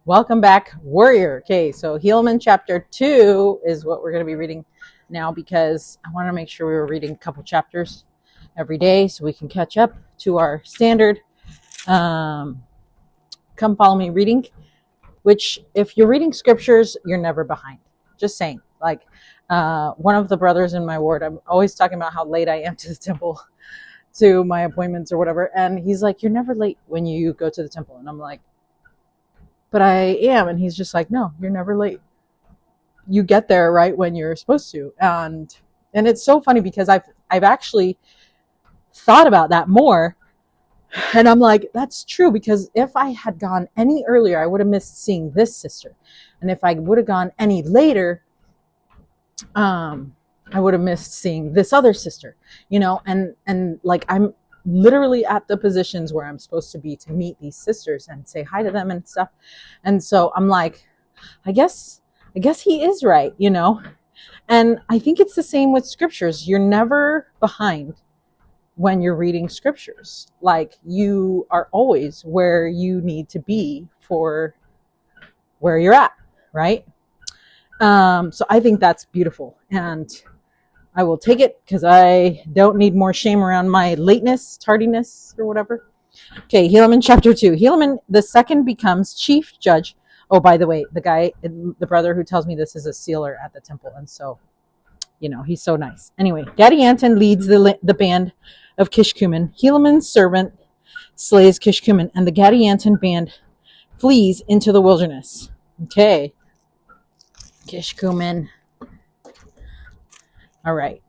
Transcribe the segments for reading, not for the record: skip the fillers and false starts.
Welcome back, warrior. Okay, so Helaman chapter 2 is what we're going to be reading now because I want to make sure we were reading a couple chapters every day so we can catch up to our standard come follow me reading, which if you're reading scriptures, you're never behind. Just saying. Like one of the brothers in my ward, I'm always talking about how late I am to the temple to my appointments or whatever. And he's like, you're never late when you go to the temple. And I'm like, but I am. And he's just like, no, you're never late. You get there right when you're supposed to. And it's so funny because I've actually thought about that more. And I'm like, that's true, because if I had gone any earlier, I would have missed seeing this sister. And if I would have gone any later, I would have missed seeing this other sister, and like I'm literally at the positions where I'm supposed to be to meet these sisters and say hi to them and stuff. And so I'm like, I guess he is right, And I think it's the same with scriptures. You're never behind when you're reading scriptures. Like, you are always where you need to be for where you're at, right? So I think that's beautiful, and I will take it because I don't need more shame around my lateness, tardiness, or whatever. Okay, Helaman chapter 2. Helaman the second becomes chief judge. Oh, by the way, the brother who tells me this is a sealer at the temple, and so, he's so nice. Anyway, Gadianton leads the band of Kishkumen. Helaman's servant slays Kishkumen, and the Gadianton band flees into the wilderness. Okay. Kishkumen. All right.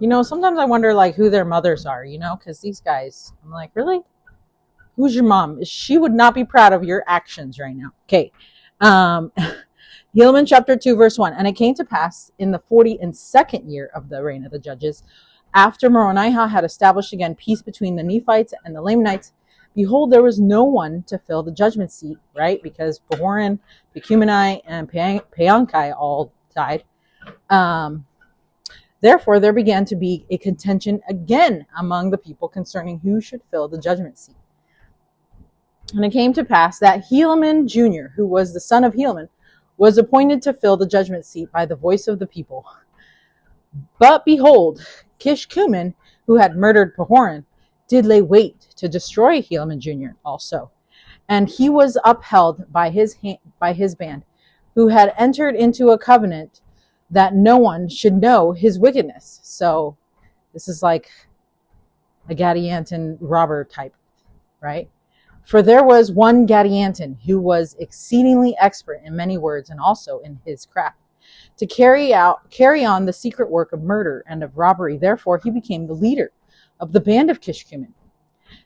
Sometimes I wonder who their mothers are, because these guys, I'm like, really? Who's your mom? She would not be proud of your actions right now. Okay. Helaman chapter 2, verse 1. And it came to pass in the 42nd year of the reign of the judges, after Moronihah had established again peace between the Nephites and the Lamanites, behold, there was no one to fill the judgment seat, right? Because Pahoran, Pecumeni, and Paankai all died. Therefore, there began to be a contention again among the people concerning who should fill the judgment seat. And it came to pass that Helaman Jr., who was the son of Helaman, was appointed to fill the judgment seat by the voice of the people. But behold, Kishkumen, who had murdered Pahoran, did lay wait to destroy Helaman Jr. also. And he was upheld by his band, who had entered into a covenant that no one should know his wickedness. So this is like a Gadianton robber type, right? For there was one Gadianton who was exceedingly expert in many words and also in his craft, to carry on the secret work of murder and of robbery. Therefore he became the leader of the band of Kishkumen.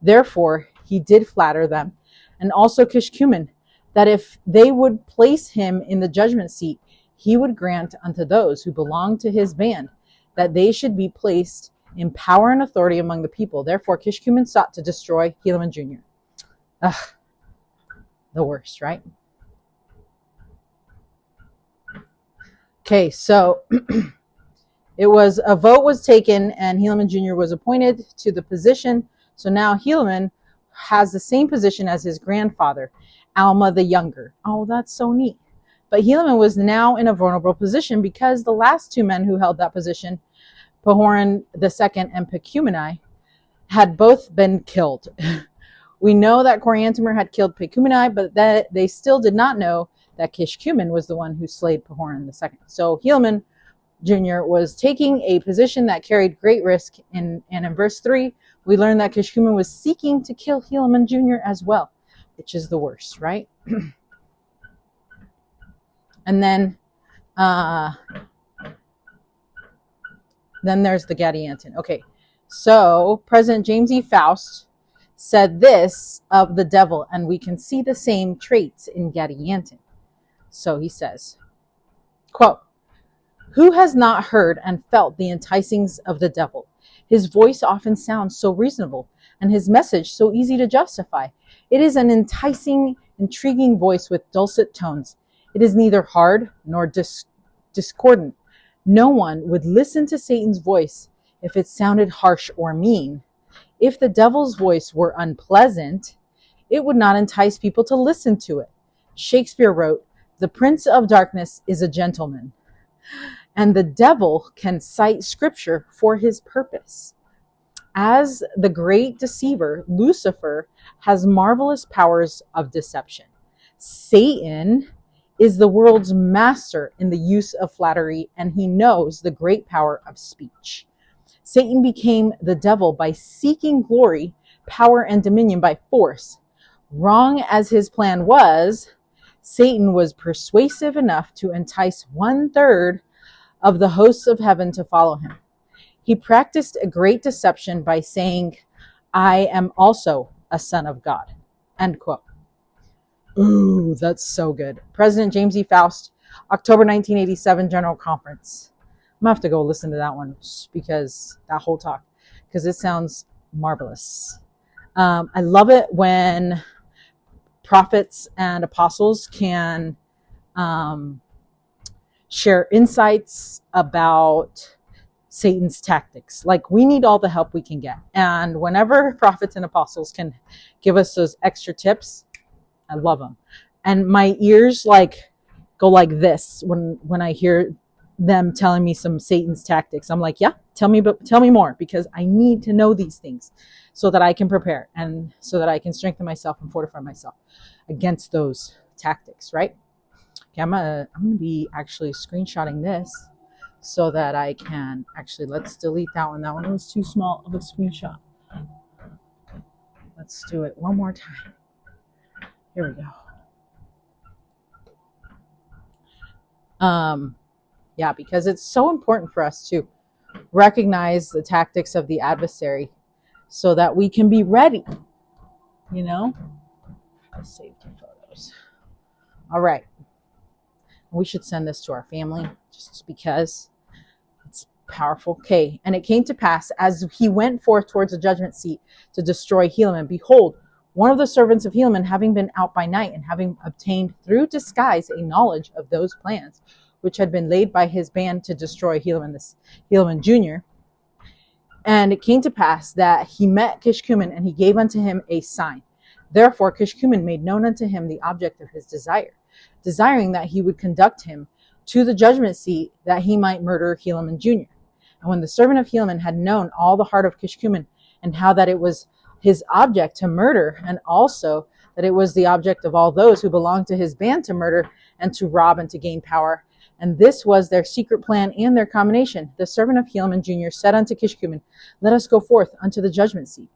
Therefore he did flatter them, and also Kishkumen, that if they would place him in the judgment seat, he would grant unto those who belonged to his band that they should be placed in power and authority among the people. Therefore Kishkumen sought to destroy Helaman Jr. Ugh, the worst, right? Okay, so a vote was taken, and Helaman Jr. was appointed to the position. So now Helaman has the same position as his grandfather, Alma the younger. Oh, that's so neat. But Helaman was now in a vulnerable position because the last two men who held that position, Pahoran II and Pecumeni, had both been killed. We know that Coriantumr had killed Pecumeni, but that they still did not know that Kishkumen was the one who slayed Pahoran II. So Helaman Jr. was taking a position that carried great risk. And in verse 3, we learn that Kishkumen was seeking to kill Helaman Jr. as well, which is the worst, right? And then there's the Gadianton. Okay, so President James E. Faust said this of the devil, and we can see the same traits in Gadianton. So he says, quote, who has not heard and felt the enticings of the devil? His voice often sounds so reasonable, and his message so easy to justify. It is an enticing, intriguing voice with dulcet tones. It is neither hard nor discordant. No one would listen to Satan's voice if it sounded harsh or mean. If the devil's voice were unpleasant, it would not entice people to listen to it. Shakespeare wrote, "The Prince of Darkness is a gentleman, and the devil can cite scripture for his purpose." As the great deceiver, Lucifer has marvelous powers of deception. Satan is the world's master in the use of flattery, and he knows the great power of speech. Satan became the devil by seeking glory, power, and dominion by force. Wrong as his plan was, Satan was persuasive enough to entice 1/3 of the hosts of heaven to follow him. He practiced a great deception by saying, "I am also a son of God." End quote. Ooh, that's so good. President James E. Faust, October 1987 General Conference. I'm going to have to go listen to that one because that whole talk, because it sounds marvelous. I love it when prophets and apostles can share insights about Satan's tactics. Like, we need all the help we can get. And whenever prophets and apostles can give us those extra tips, I love them. And my ears go like this when I hear them telling me some Satan's tactics. I'm like, yeah, tell me more, because I need to know these things so that I can prepare and so that I can strengthen myself and fortify myself against those tactics, right? Okay, I'm gonna be actually screenshotting this so that I can actually, let's delete that one. That one was too small of a screenshot. Let's do it one more time. Here we go. Yeah, because it's so important for us to recognize the tactics of the adversary so that we can be ready, I saved the photos. All right. We should send this to our family just because it's powerful. Okay. And it came to pass, as he went forth towards the judgment seat to destroy Helaman, behold, one of the servants of Helaman, having been out by night and having obtained through disguise a knowledge of those plans which had been laid by his band to destroy Helaman Jr., and it came to pass that he met Kishkumen, and he gave unto him a sign. Therefore Kishkumen made known unto him the object of his desire, desiring that he would conduct him to the judgment seat, that he might murder Helaman Jr. And when the servant of Helaman had known all the heart of Kishkumen, and how that it was his object to murder, and also that it was the object of all those who belonged to his band to murder and to rob and to gain power, and this was their secret plan and their combination, the servant of Helaman Jr. said unto Kishkumen, "Let us go forth unto the judgment seat."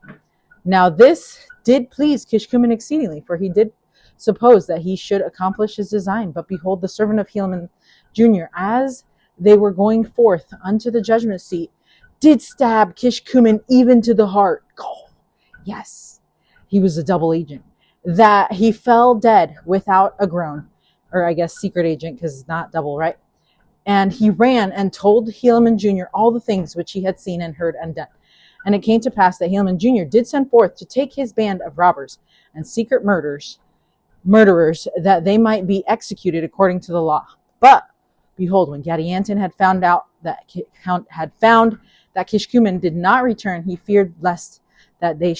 Now this did please Kishkumen exceedingly, for he did suppose that he should accomplish his design. But behold, the servant of Helaman Jr., as they were going forth unto the judgment seat, did stab Kishkumen even to the heart. Oh, yes, he was a double agent. That he fell dead without a groan. Or I guess secret agent, because it's not double, right? And he ran and told Helaman Jr. all the things which he had seen and heard and done. And it came to pass that Helaman Jr. did send forth to take his band of robbers and secret murderers, that they might be executed according to the law. But behold, when Gadianton had found that Kishkumen did not return, he feared lest that he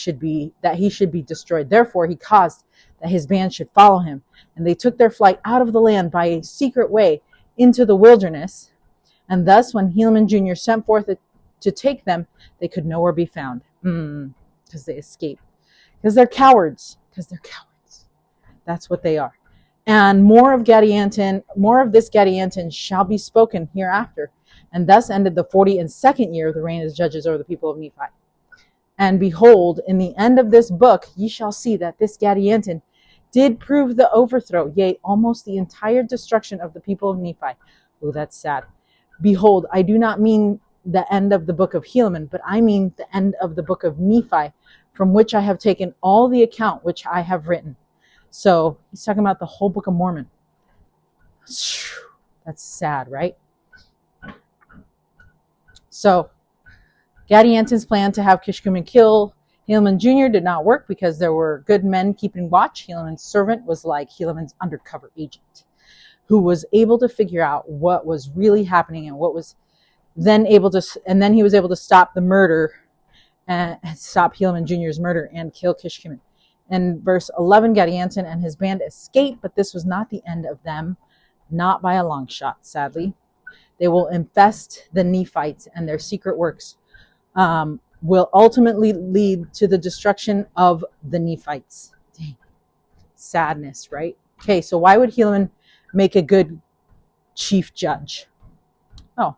should be destroyed. Therefore he caused that his band should follow him, and they took their flight out of the land by a secret way into the wilderness. And thus when Helaman Jr. sent forth to take them, they could nowhere be found, because they escaped, because they're cowards. That's what they are. And more of this Gadianton shall be spoken hereafter. And thus ended the 42nd year of the reign of the judges over the people of Nephi. And behold, in the end of this book, ye shall see that this Gadianton did prove the overthrow, yea, almost the entire destruction of the people of Nephi. Oh, that's sad. Behold, I do not mean the end of the book of Helaman, but I mean the end of the book of Nephi, from which I have taken all the account which I have written. So he's talking about the whole book of Mormon. That's sad, right? So Gadianton's plan to have Kishkumen kill Helaman Jr. did not work because there were good men keeping watch. Helaman's servant was like Helaman's undercover agent, who was able to figure out what was really happening and what was then he was able to stop the murder and stop Helaman Jr.'s murder and kill Kishkumen. In verse 11, Gadianton and his band escape, but this was not the end of them, not by a long shot, sadly. They will infest the Nephites, and their secret works will ultimately lead to the destruction of the Nephites. Dang. Sadness, right? Okay, so why would Helaman make a good chief judge? Oh,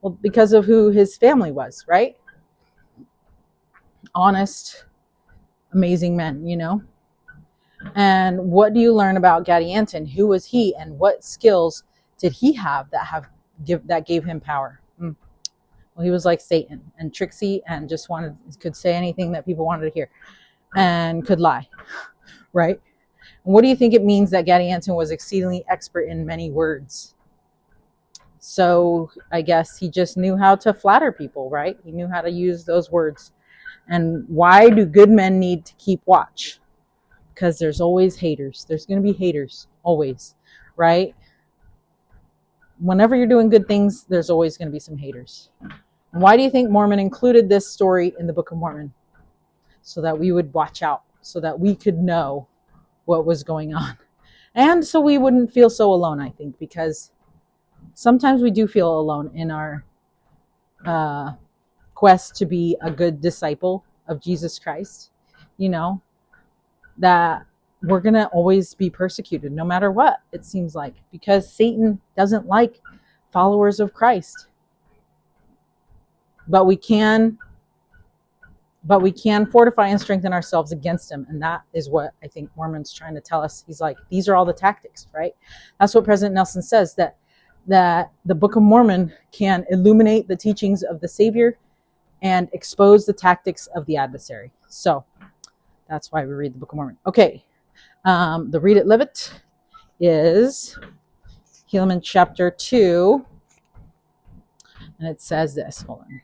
well, because of who his family was, right? Honest, amazing men, you know? And what do you learn about Gadianton? Who was he, and what skills did he have that gave him power? Well, he was like Satan and tricksy and just could say anything that people wanted to hear and could lie, right? And what do you think it means that Gadianton was exceedingly expert in many words? So I guess he just knew how to flatter people, right? He knew how to use those words. And why do good men need to keep watch? Because there's always haters. There's going to be haters, always, right? Whenever you're doing good things, there's always going to be some haters. And why do you think Mormon included this story in the Book of Mormon? So that we would watch out, so that we could know what was going on. And so we wouldn't feel so alone, I think, because sometimes we do feel alone in our quest to be a good disciple of Jesus Christ, you know, that we're going to always be persecuted no matter what, it seems like, because Satan doesn't like followers of Christ. But we can fortify and strengthen ourselves against him. And that is what I think Mormon's trying to tell us. He's like, these are all the tactics, right? That's what President Nelson says, that the Book of Mormon can illuminate the teachings of the Savior and expose the tactics of the adversary. So that's why we read the Book of Mormon. Okay. The Read It, Live It is Helaman chapter 2. And it says this. Hold on.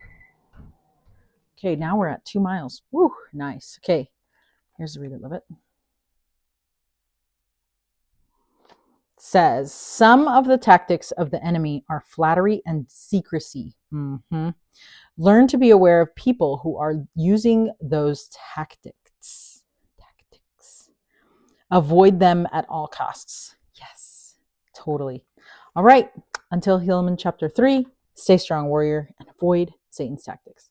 Okay, now we're at 2 miles. Woo, nice. Okay, here's the Read It, Live It. It says, some of the tactics of the enemy are flattery and secrecy. Learn to be aware of people who are using those tactics. Avoid them at all costs. Yes, totally. All right, until Helaman chapter 3, stay strong, warrior, and avoid Satan's tactics.